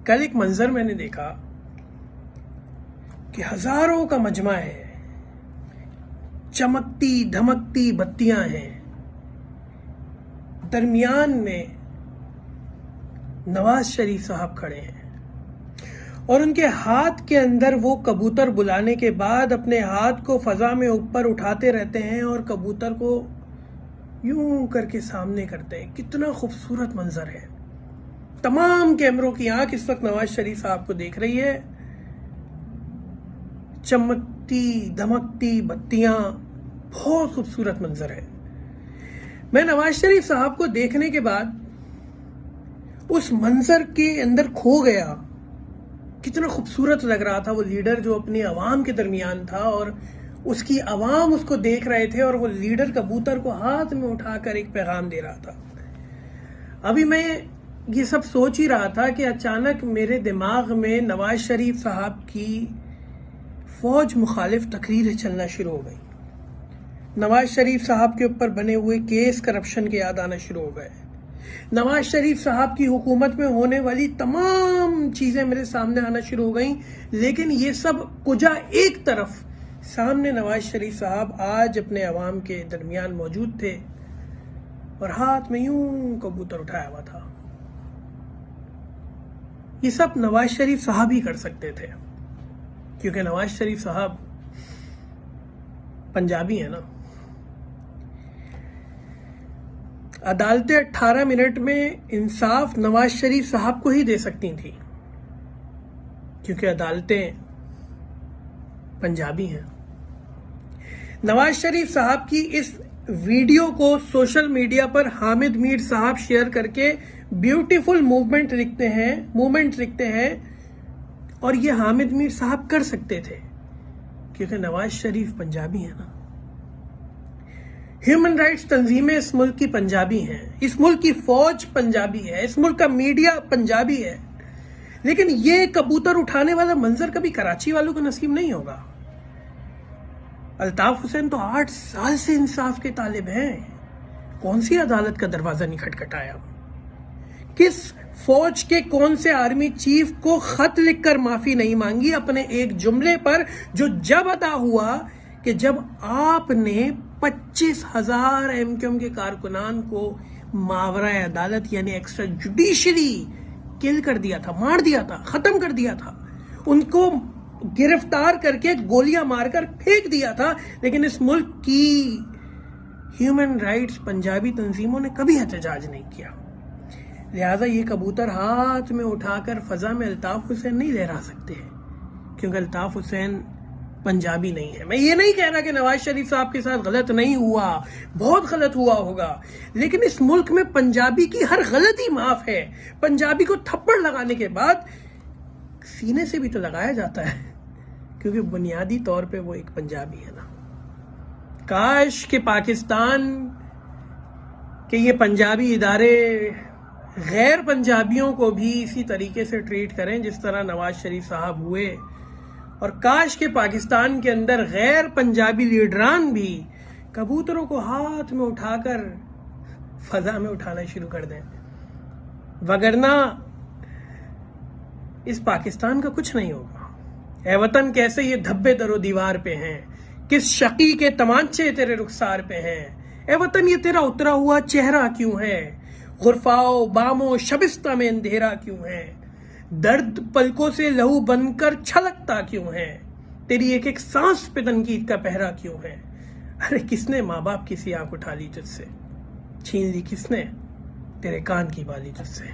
कल एक मंजर मैंने देखा कि हजारों का मजमा है, चमकती धमकती बत्तियां हैं, दरमियान में नवाज शरीफ साहब खड़े हैं और उनके हाथ के अंदर वो कबूतर बुलाने के बाद अपने हाथ को फजा में ऊपर उठाते रहते हैं और कबूतर को यूं करके सामने करते हैं। कितना खूबसूरत मंजर है। तमाम कैमरों की आंख इस वक्त नवाज शरीफ साहब को देख रही है। चमकती धमकती बत्तियां, बहुत खूबसूरत मंजर है। मैं नवाज शरीफ साहब को देखने के बाद उस मंजर के अंदर खो गया। कितना खूबसूरत लग रहा था वो लीडर जो अपनी आवाम के दरमियान था और उसकी आवाम उसको देख रहे थे और वो लीडर कबूतर को हाथ में उठाकर एक पैगाम दे रहा था। अभी मैं ये सब सोच ही रहा था कि अचानक मेरे दिमाग में नवाज शरीफ साहब की फौज मुखालिफ तकरीरें चलना शुरू हो गई। नवाज शरीफ साहब के ऊपर बने हुए केस करप्शन के याद आना शुरू हो गए। नवाज शरीफ साहब की हुकूमत में होने वाली तमाम चीजें मेरे सामने आना शुरू हो गई। लेकिन ये सब कुजा एक तरफ, सामने नवाज शरीफ साहब आज अपने अवाम के दरमियान मौजूद थे और हाथ में यूं कबूतर उठाया हुआ था। ये सब नवाज शरीफ साहब ही कर सकते थे, क्योंकि नवाज शरीफ साहब पंजाबी है ना। अदालतें 18 मिनट में इंसाफ नवाज शरीफ साहब को ही दे सकती थी, क्योंकि अदालतें पंजाबी हैं। नवाज शरीफ साहब की इस वीडियो को सोशल मीडिया पर हामिद मीर साहब शेयर करके ब्यूटीफुल मूवमेंट लिखते हैं और ये हामिद मीर साहब कर सकते थे, क्योंकि नवाज शरीफ पंजाबी है ना। ह्यूमन राइट्स तंजीमें इस मुल्क की पंजाबी हैं, इस मुल्क की फौज पंजाबी है, इस मुल्क का मीडिया पंजाबी है। लेकिन ये कबूतर उठाने वाला मंजर कभी कराची वालों को नसीब नहीं होगा। अल्ताफ हुसैन तो 8 साल से इंसाफ के तालिब हैं। कौन सी अदालत का दरवाजा नहीं खटखटाया? किस फौज के कौन से आर्मी चीफ को खत लिखकर माफी नहीं मांगी अपने एक जुमले पर, जो जब अदा हुआ कि जब आपने 25,000 एमक्यूएम के कारकुनान को मावरा अदालत यानी एक्स्ट्रा जुडिशरी किल कर दिया था, मार दिया था, खत्म कर दिया था, उनको गिरफ्तार करके गोलियां मारकर फेंक दिया था। लेकिन इस मुल्क की ह्यूमन राइट्स पंजाबी तंजीमों ने कभी एहतजाज नहीं किया। लिहाजा ये कबूतर हाथ में उठाकर फजा में अल्ताफ हुसैन नहीं लहरा सकते, क्योंकि अल्ताफ हुसैन पंजाबी नहीं है। मैं ये नहीं कह रहा कि नवाज शरीफ साहब के साथ गलत नहीं हुआ, बहुत गलत हुआ होगा, लेकिन इस मुल्क में पंजाबी की हर गलती माफ है। पंजाबी को थप्पड़ लगाने के बाद सीने से भी तो लगाया जाता है, क्योंकि बुनियादी तौर पे वो एक पंजाबी है ना। काश के पाकिस्तान के ये पंजाबी इदारे गैर पंजाबियों को भी इसी तरीके से ट्रीट करें जिस तरह नवाज शरीफ साहब हुए, और काश के पाकिस्तान के अंदर गैर पंजाबी लीडरान भी कबूतरों को हाथ में उठाकर फजा में उठाना शुरू कर दें, वगरना इस पाकिस्तान का कुछ नहीं होगा। ए वतन कैसे ये धब्बे दरो दीवार पे हैं, किस शकी के तमांचे तेरे रुखसार पे हैं। ए वतन ये तेरा उतरा हुआ चेहरा क्यों है, गुरफाओ बामो शबिस्ता में अंधेरा क्यों है, दर्द पलकों से लहू बनकर छलकता क्यों है, तेरी एक एक सांस पे तनकीद का पहरा क्यों है। अरे किसने माँ बाप की सी आंख उठा ली तुझसे, छीन ली किसने तेरे कान की बाली तुझसे।